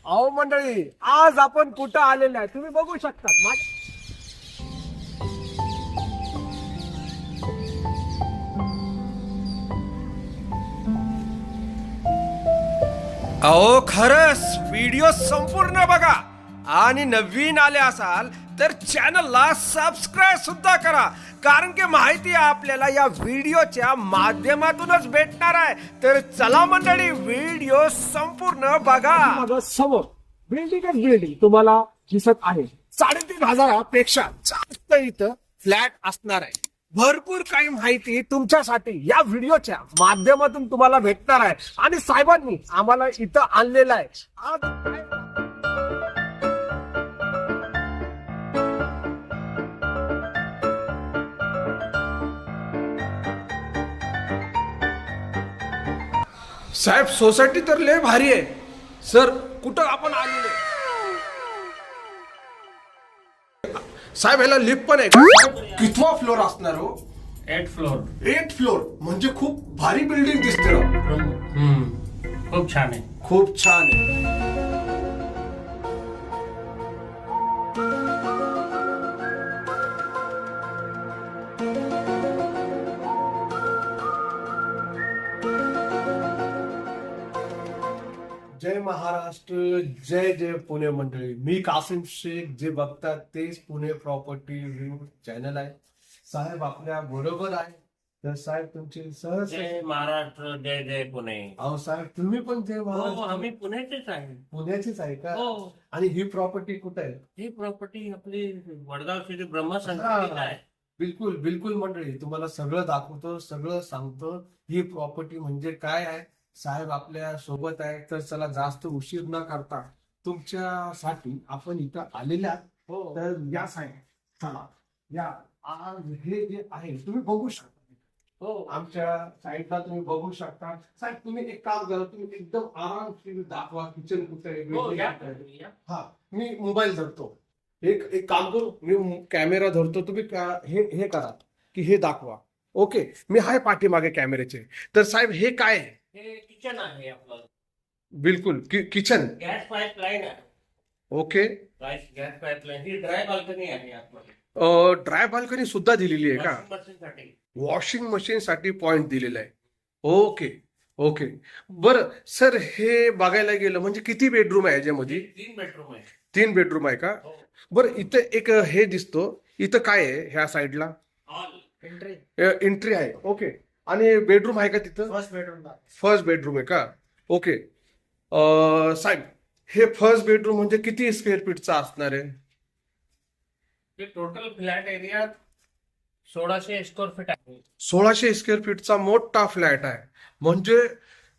अहो मंडळी, आज आपण कुठं आलेलो आहे तुम्ही बघू शकता. अहो खरंच व्हिडिओ संपूर्ण बघा आणि नवीन आले असाल तर चॅनलला सबस्क्राईब सुद्धा करा, कारण की माहिती आपल्याला या व्हिडिओच्या माध्यमातूनच भेटणार आहे. तर चला मंडळी, व्हिडिओ संपूर्ण बघा. माझ्या समोर बिल्डिंगच बिल्डिंग तुम्हाला दिसत आहे. 3,500 पेक्षा जास्त इथं फ्लॅट असणार आहे. भरपूर काही माहिती तुमच्यासाठी या व्हिडिओच्या माध्यमातून तुम्हाला भेटणार आहे. आणि साहेबांनी आम्हाला इथं आणलेलं आहे. आज साहेब, सोसायटी तर लय भारी आहे. सर, कुठं आपण आलेलो आहे? साहेब, ह्याला लिफ्ट पण आहे का? कितवा फ्लोर असणार हो? 8th floor. 8th फ्लोर म्हणजे खूप भारी बिल्डिंग दिसते राव. खूप छान आहे. खूप छान आहे. जय महाराष्ट्र, जय जय पुणे मंडळी. मी कासिम शेख. जे बघतात तेच पुणे प्रॉपर्टी व्ह्यू चॅनल आहे. साहेब आपल्या बरोबर आहे. तर साहेब तुमचे सहज. जय महाराष्ट्र, जय जय पुणे. अहो साहेब, तुम्ही पण जय हो, महाराष्ट्र. आम्ही पुण्याचेच आहे. पुण्याचीच आहे का? हो. आणि ही प्रॉपर्टी कुठे आहे? ही प्रॉपर्टी आपली वडगाव सिटी ब्रह्मसंस्थेला आहे. बिलकुल बिलकुल मंडळी, तुम्हाला सगळं दाखवतो, सगळं सांगतो. ही प्रॉपर्टी म्हणजे काय आहे. साहेब आपल्या सोबत आहे. तर चला जास्त उशीर न करता तुमच्यासाठी आपण इथं आलेल्या आहात. हो. तर या साहेब, चला या. आज हे जे आहे तुम्ही बघू शकता. हो. आमच्या साईडला तुम्ही बघू शकता. साहेब तुम्ही एक काम करा, तुम्ही एकदम आरामशीर दाखवा किचन कुठे आहे, हो, bedroom या. कुठे आहे. या. हा, मी मोबाईल धरतो. एक काम करू, मी कॅमेरा धरतो. तुम्ही हे करा की हे दाखवा. ओके, मी आहे पाठीमागे कॅमेऱ्याचे. तर साहेब हे काय आहे? हे किचन आहे आपलं. बिलकुल किचन. गॅस पाईपलाईन आहे. ओके. Gas pipeline. ही ड्राय बाल्कनी आहे आतमध्ये. ड्राय बाल्कनी सुद्धा दिलेली आहे का? वॉशिंग मशीनसाठी. वॉशिंग मशीन साठी पॉइंट दिलेला आहे. Okay okay. बरं सर, हे बघायला गेलं म्हणजे किती बेडरूम आहे याच्यामध्ये? 3 बेडरूम आहे. 3 बेडरूम आहे का? हो. बरं, इथं एक हे दिसतो. इथं काय आहे ह्या साईडला? हॉल. एंट्री. एंट्री आहे. ओके. आणि बेडरूम आहे का तिथं? First bedroom. फर्स्ट बेडरूम आहे का? ओके. साहेब, हे फर्स्ट बेडरूम म्हणजे किती स्क्वेअर फीटचा असणार आहे? ते total flat area 1600 square feet आहे. 1600 स्क्वेअर फीटचा मोठा फ्लॅट आहे. म्हणजे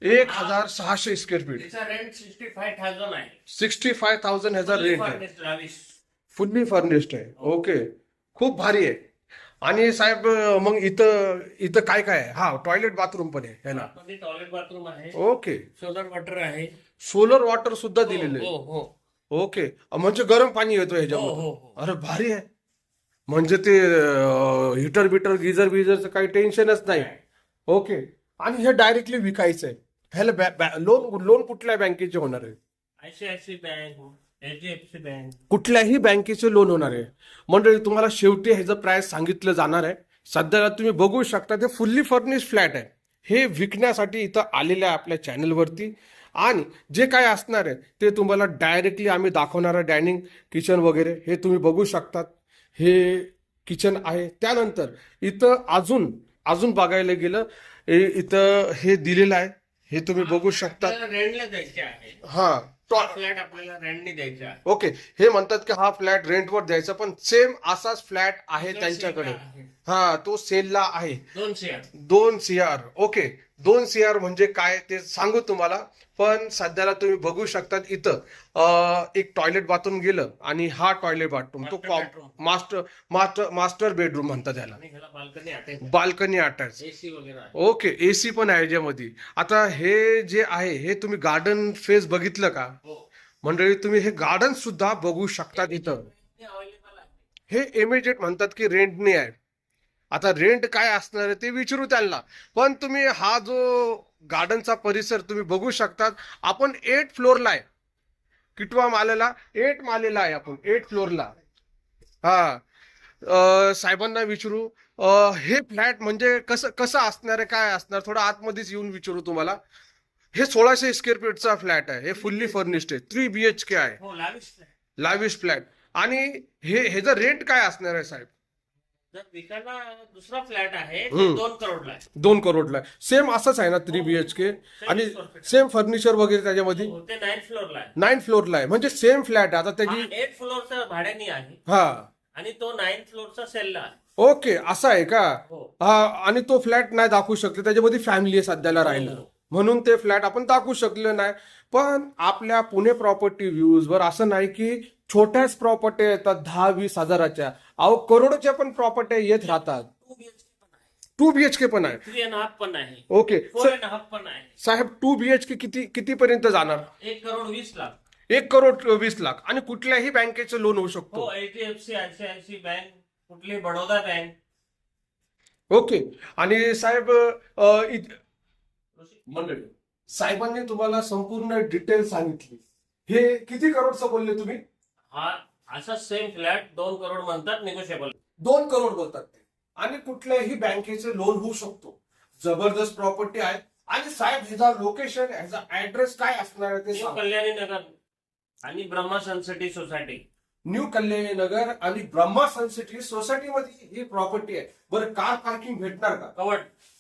1,600 स्क्वेअर फीट. त्याचा रेंट 65,000 आहे. 65,000 ह्याचा रेंट आहे. Furnished, lavish. फुल्ली फर्निश्ड आहे. ओके, खूप भारी आहे. आणि साहेब मग इथं इथं काय काय आहे? हा, टॉयलेट बाथरूम पण आहे ह्याला. आतमध्ये टॉयलेट बाथरूम आहे. ओके. सोलर वॉटर आहे. सोलर वॉटर सुद्धा दिलेलं हो आहे. हो ओके, म्हणजे गरम पाणी येतो हो ह्याच्यामध्ये. हो. अरे भारी आहे. म्हणजे ते हिटर बिटर गिझर बिझरचं काही टेन्शनच नाही. ओके. आणि हे डायरेक्टली विकायचं आहे. ह्याला लोन कुठल्या बँकेचे होणार आहे? आयसीआयसी बँक, एचडीएफसी बँक. कुठल्याही बँकेचे लोन होणार आहे. मंडळी, तुम्हाला शेवटी ह्याचं प्राइस सांगितलं जाणार आहे. सध्याला तुम्ही बघू शकता ते फुल्ली फर्निश्ड फ्लॅट आहे. हे विकण्यासाठी इथं आलेलं आहे आपल्या चॅनलवरती. आणि जे काय असणार आहे ते तुम्हाला डायरेक्टली आम्ही दाखवणार आहे. डायनिंग किचन वगैरे हे तुम्ही बघू शकतात. हे किचन आहे. त्यानंतर इथं अजून बघायला गेलं, इथं हे दिलेलं आहे. हे तुम्ही बघू शकता. रेंटला द्यायचे आहे. हा, फ्लॅट आपल्याला रेंटने द्यायचा आहे. ओके. हे म्हणतात की हा फ्लॅट रेंटवर द्यायचा, पण सेम असाच फ्लॅट आहे त्यांच्याकडे. हा, तो सेलला आहे. 2 शेअर. 2 CR. ओके. 2 CR म्हणजे काय ते सांगू तुम्हाला. पण सध्याला तुम्ही बघू शकतात इथं एक टॉयलेट बाथरूम गेलं आणि हा टॉयलेट बाथरूम तो मास्टर बेडरूम म्हणतात त्याला. आणि ह्याला balcony attach. Balcony attach. AC वगैरे आहे. ओके, AC पण आहे याच्यामध्ये. आता हे जे आहे हे तुम्ही गार्डन फेस बघितलं का? हो. मंडळी, तुम्ही हे गार्डन सुद्धा बघू शकतात इथं. अवेलेबल आहे. हे इमिजिएट म्हणतात की रेंटने आहे. आता रेंट काय असणार आहे ते विचारू त्यांना. पण तुम्ही हा जो गार्डनचा परिसर तुम्ही बघू शकतात. आपण 8th फ्लोअरला आहे. कितवा मालेला? 8 मालेला आहे आपण, 8 फ्लोअरला. हा. साहेबांना विचारू हे फ्लॅट म्हणजे कसं कसं असणार आहे, काय असणार, थोडं आतमध्येच येऊन विचारू तुम्हाला. हे 1600 स्क्वेअर फीटचा फ्लॅट आहे, हे फुल्ली फर्निश्ड आहे, 3 BHK आहे, हो लाविश आहे. Lavish flat. आणि ह्याचं रेंट काय असणार आहे साहेब? जर विकायला दुसरा फ्लॅट आहे हम्म. 2 करोडला आहे. 2 करोडला आहे. सेम असंच आहे ना 3 BHK? आणि सेम फर्निचर वगैरे त्याच्यामध्ये? हो, ते 9 फ्लोअरला आहे. 9 फ्लोअरला आहे, म्हणजे सेम फ्लॅट आहे. आता त्याची 8 फ्लोअरचा भाड्याने आहे हा. आणि तो 9 फ्लोअरचा सेलला आहे. ओके, असं आहे का? हो. हा. आणि तो फ्लॅट नाही दाखवू शकले, त्याच्यामध्ये फॅमिली आहे सध्याला राहिलं, हो. म्हणून ते फ्लॅट आपण दाखवू शकले नाही. पण आपल्या पुणे प्रॉपर्टी व्ह्यूज वर असं नाही की छोट्याच प्रॉपर्टी येतात 10-20 हजाराच्या, अहो करोडोच्या पण प्रॉपर्टी येत राहतात. 2 BHK पण आहे, 2 BHK पण आहे. 3.5 पण आहे, ओके 4.5 पण आहे. साहेब, 2 BHK कितीपर्यंत जाणार? 1 करोड 20 लाख. 1 करोड 20 लाख. आणि कुठल्याही बँकेचं लोन होऊ शकतो? हो, HDFC, ICICI बँक, कुठली बडोदा बँक. ओके. आणि साहेब मंडळी, साहेबांनी तुम्हाला संपूर्ण डिटेल सांगितली. हे किती करोडचं बोलले तुम्ही? हा असा सेम फ्लॅट 2 करोड म्हणतात, निगोशिएबल. 2 करोड बोलतात ते. आणि कुठल्याही बँकेचे लोन होऊ शकतो. जबरदस्त प्रॉपर्टी आहे. आणि साहेब, ह्याचा लोकेशन, ह्याचा ऍड्रेस काय असणार आहे ते न्यू सांगा. कल्याणी नगर आणि Brahma Suncity society. New Kalyani Nagar आणि ब्रह्मा सनसिटी सोसायटी मध्ये ही प्रॉपर्टी आहे. बरं, कार पार्किंग भेटणार का?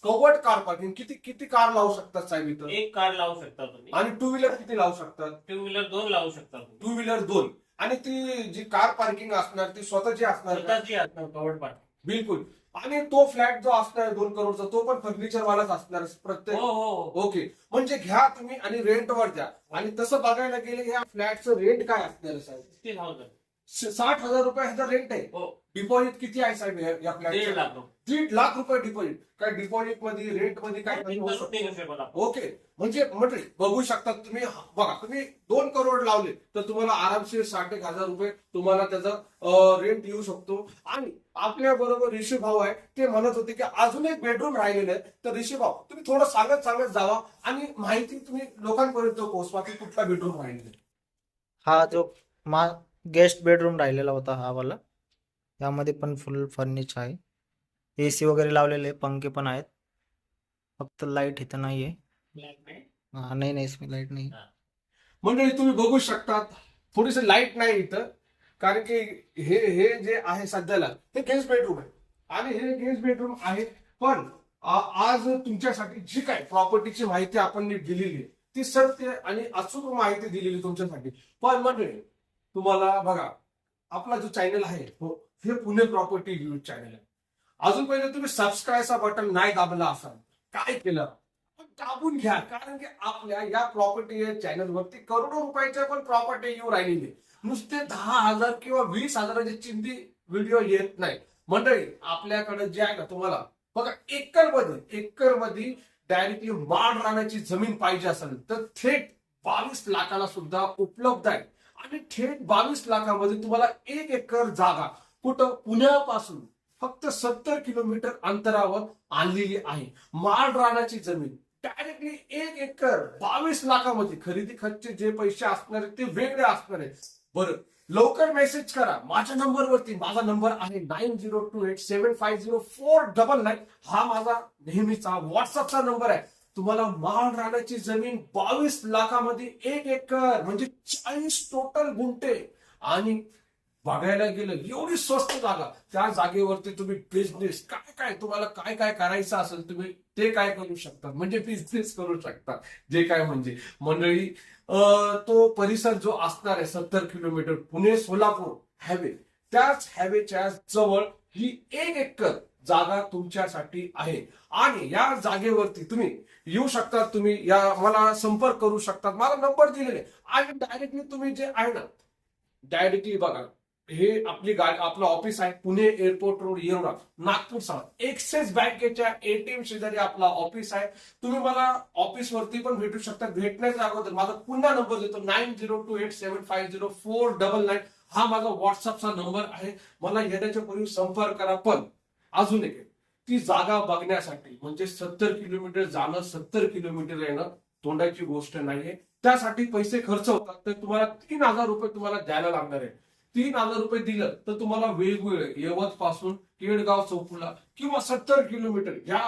Covered car parking. किती कार लावू शकतात साहेब इथं? 1 कार लावू शकता तुम्ही. आणि 2 व्हीलर किती लावू शकतात? 2 व्हीलर 2 लावू शकता तुम्ही. 2 व्हीलर 2. आणि ती जी कार पार्किंग असणार ती स्वतःची असणार का? स्वतःची असणार कवर्ड पार्ट. बिलकुल. आणि तो फ्लॅट जो असणार 2 करोडचा, तो पण फर्निचर वालाच असणार प्रत्येक? हो हो. ओके. म्हणजे घ्या तुम्ही आणि रेंटवर द्या. आणि तसं बघायला गेले या फ्लॅटचं रेंट काय असणार आहे साहेब? 60,000. 60,000 रुपये ह्याचा रेंट आहे. हो. डिपॉझिट किती आहे साहेब या 1.5 फ्लॅटचं? लाख रुपये. 1.5 लाख रुपये डिपॉझिट. काय डिपॉझिट मध्ये, रेंट मध्ये काय कमी होऊ शकतं? निगोशिएबल आहे. ओके. म्हणजे म्हटले बघू शकता तुम्ही. बघा, तुम्ही 2 करोड लावले तर तुम्हाला आरामशीर 60,000 रुपये तुम्हाला त्याचा रेंट येऊ शकतो. आणि आपल्या बरोबर ऋषी भाऊ आहे, ते म्हणत होते की अजून एक बेडरूम राहिलेलं आहे. तर ऋषी भाऊ, तुम्ही थोडं सांगत जावा आणि माहिती तुम्ही लोकांपर्यंत पोहोचवा की कुठला बेडरूम राहिलेला आहे. हा जो गेस्ट बेडरूम राहिलेला होता हा वाला, यामध्ये पण फुल फर्निचर आहे. AC वगैरे लावलेले, पंखे पण आहेत. फक्त लाईट इथं नाहीये. ब्लॅक नाही. नाही इसमें लाईट नाही. मंडळी, तुम्ही बघू शकता थोडीशी लाईट नाही इथं, कारण की हे जे आहे सध्याला हे गेस्ट बेडरूम आहे. आणि हे गेस्ट बेडरूम आहे. पण आज तुमच्यासाठी जी काय प्रॉपर्टीची माहिती आपण दिलेली आहे ती सत्य आणि अचूक माहिती दिलेली तुमच्यासाठी. पण मंडळी, तुम्हाला बघा, आपला जो चॅनल आहे हे पुणे प्रॉपर्टी न्यूज चॅनल आहे. अजून पहिले तुम्ही सबस्क्राईबचा बटन नाही दाबला असाल, काय केलं? दाबून घ्या. कारण की आपल्या या प्रॉपर्टी चॅनलवरती करोडो रुपयाच्या पण प्रॉपर्टी येऊ राहिलेली. नुसते 10,000 किंवा 20,000ची चिंधी व्हिडिओ येत नाही. मंडळी, आपल्याकडे जे आहे ना, तुम्हाला बघा, एकर मध्ये डायरेक्टली माड राहण्याची जमीन पाहिजे असेल तर थेट 22 लाखाला सुद्धा उपलब्ध आहे. आणि थेट 22 लाखामध्ये तुम्हाला 1 एकर जागा कुठं? पुण्यापासून फक्त 70 किलोमीटर अंतरावर आणलेली आहे. माड रानाची जमीन डायरेक्टली 1 एकर 22 लाखामध्ये. खरेदी खर्च जे पैसे असणार आहेत ते वेगळे असणार आहेत. बरं, लवकर मेसेज करा माझ्या नंबरवरती. माझा नंबर आहे 9028750499. हा माझा नेहमीचा व्हॉट्सअपचा नंबर आहे. तुम्हाला माड रानाची जमीन 22 लाखामध्ये 1 एकर म्हणजे 40 टोटल गुंठे. आणि बघायला गेलं एवढी स्वस्त जागा, त्या जागेवरती तुम्ही बिझनेस काय तुम्हाला काय करायचं असेल तुम्ही ते काय करू शकता, म्हणजे बिझनेस करू शकता. जे काय म्हणजे मंडळी, तो परिसर जो असणार आहे 70 किलोमीटर पुणे सोलापूर हायवे, त्याच हायवेच्या जवळ ही 1 एकर जागा तुमच्यासाठी आहे. आणि या जागेवरती तुम्ही येऊ शकता. तुम्ही या मला संपर्क करू शकतात. मला नंबर दिलेले. आणि डायरेक्टली तुम्ही जे आहे ना, डायरेक्टली बघा, हे आपली गाडी, आपलं ऑफिस आहे Pune airport road, Yeola, Nagpur south. Axis बँकेच्या ATM शेजारी आपला ऑफिस आहे. तुम्ही मला ऑफिस वरती पण भेटू शकता. भेटण्याच्या अगोदर माझा पुन्हा नंबर देतो 9028750499. हा माझा व्हॉट्सअपचा नंबर आहे. मला येण्याच्या पूर्वी संपर्क करा. पण अजून एक, ती जागा बघण्यासाठी म्हणजे 70 किलोमीटर जाणं, 70 किलोमीटर येणं तोंडाची गोष्ट नाहीये. त्यासाठी पैसे खर्च होतात, तर तुम्हाला 3,000 रुपये तुम्हाला द्यायला लागणार आहे. 3,000 रुपये दिलं तर तुम्हाला वेगवेगळे यवत पासून केडगाव चौफुला किंवा 70 किलोमीटर या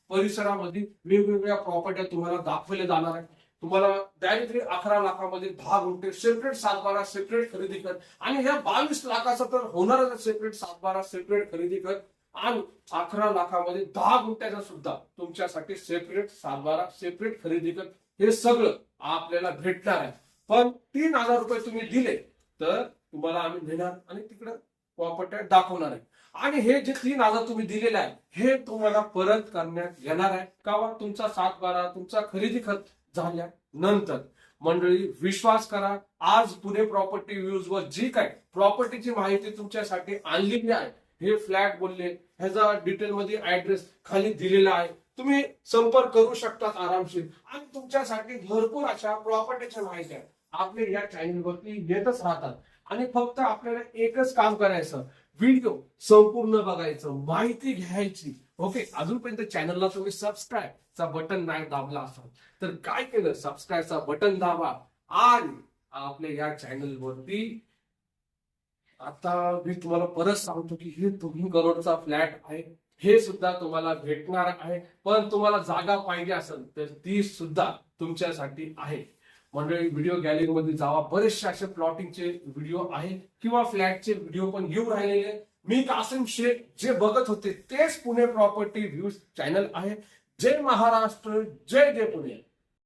परिसरामध्ये वेगवेगळ्या प्रॉपर्ट्या तुम्हाला दाखवल्या जाणार आहेत. तुम्हाला डायरेक्टली 11 लाखामध्ये 10 गुंठे सेपरेट 7/12 सेपरेट खरेदी कर, आणि ह्या 22 लाखाचा तर होणारच सेपरेट 7/12 सेपरेट खरेदी कर, आणि 11 लाखामध्ये 10 गुंठ्याचा सुद्धा तुमच्यासाठी सेपरेट 7/12 सेपरेट खरेदी कर. हे सगळं आपल्याला भेटणार आहे. पण 3,000 रुपये तुम्ही दिले तर तुम्हाला आम्ही नेणार आणि तिकडे प्रॉपर्ट्या दाखवणार आहे. आणि हे जे 3,000 तुम्ही दिलेले आहे हे तुम्हाला परत करण्यात येणार आहे का तुमचा 7/12 तुमचा खरेदी खत झाल्यानंतर. मंडळी विश्वास करा, आज पुणे प्रॉपर्टी व्ह्यूज वर जी काय प्रॉपर्टीची माहिती तुमच्यासाठी आणलेली आहे, हे फ्लॅट बोलले, ह्याचा डिटेल मध्ये ऍड्रेस खाली दिलेला आहे, तुम्ही संपर्क करू शकतात आरामशीर. आणि तुमच्यासाठी भरपूर अशा प्रॉपर्टीच्या माहिती आहे आपल्या या चॅनलवरती येतच राहतात. आणि फक्त आपल्याला एकच काम करायचं, व्हिडिओ संपूर्ण बघायचं, माहिती घ्यायची. ओके, अजूनपर्यंत चॅनलला तुम्ही सबस्क्राईबचा बटन नाही दाबला असाल तर काय केलं, सबस्क्राईबचा बटन दाबा. आणि आपल्या या चॅनलवरती आता मी तुम्हाला परत सांगतो की हे 2 करोडचा फ्लॅट आहे, हे सुद्धा तुम्हाला भेटणार आहे. पण तुम्हाला जागा पाहिजे असेल तर ती सुद्धा तुमच्यासाठी आहे. मंडळी व्हिडिओ गॅलरीमध्ये जावा, बरेचसे असे प्लॉटिंगचे व्हिडिओ आहे किंवा फ्लॅटचे व्हिडिओ पण घेऊन राहिलेले. मी कासिम शेख जे बघत होते तेच पुणे प्रॉपर्टी व्ह्यूज चॅनल आहे. जय महाराष्ट्र, जय जय पुणे.